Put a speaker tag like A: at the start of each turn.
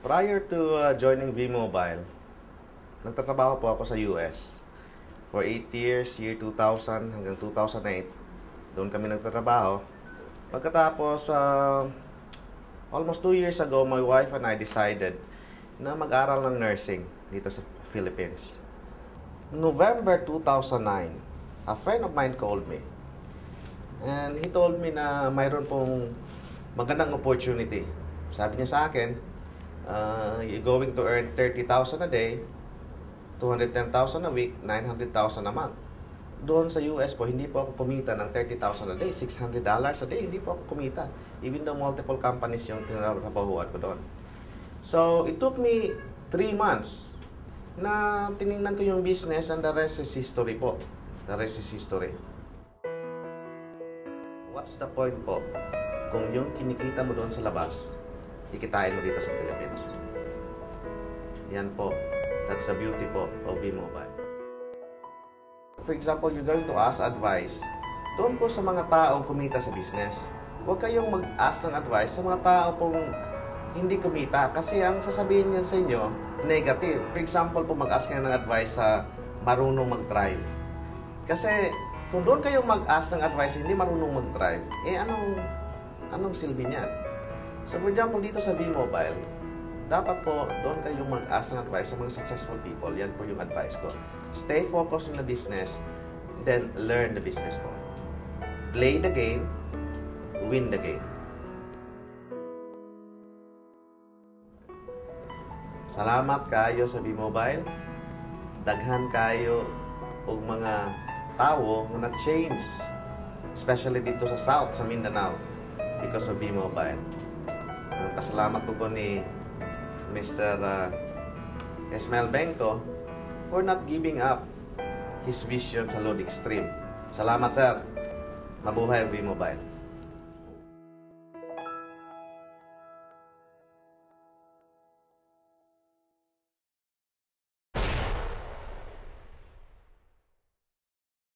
A: Prior to joining V-Mobile, nagtatrabaho po ako sa US for 8 years, year 2000 hanggang 2008. Doon kami nagtatrabaho. Pagkatapos, almost 2 years ago, my wife and I decided na mag-aral ng nursing dito sa Philippines. November 2009, a friend of mine called me. And he told me na mayroon pong magandang opportunity. Sabi niya sa akin, you're going to earn 30,000 a day, 210,000 a week, 900,000 a month. Doon sa US po, hindi po ako kumita ng 30,000 a day, $600 a day, hindi po ako kumita. Even though multiple companies yung tinrabahuan ko doon. So, it took me 3 months na tinignan ko yung business and the rest is history po. The rest is history. What's the point po kung yung kinikita mo doon sa labas, ikitain mo dito sa Philippines? Yan po. That's the beauty po of V-Mobile. For example, you're going to ask advice doon po sa mga taong kumita sa business. Huwag kayong mag-ask ng advice sa mga tao pong hindi kumita kasi ang sasabihin niyan sa inyo, negative. For example po, mag-ask kayo ng advice sa marunong mag-drive. Kasi kung doon kayong mag-ask ng advice hindi marunong mag-drive, anong silbi niyan? So for example, dito sa V-Mobile, dapat po doon kayong mag-ask ng advice sa mga successful people. Yan po yung advice ko. Stay focused on the business, then learn the business po. Play the game, win the game. Salamat kayo sa V-Mobile. Daghan kayo og mga tao nga na-change, especially dito sa South, sa Mindanao, because of V-Mobile. Pasalamat po ni Mr. Esmael Benco for not giving up his vision sa Load Extreme. Salamat, sir. Mabuhay ang V-Mobile.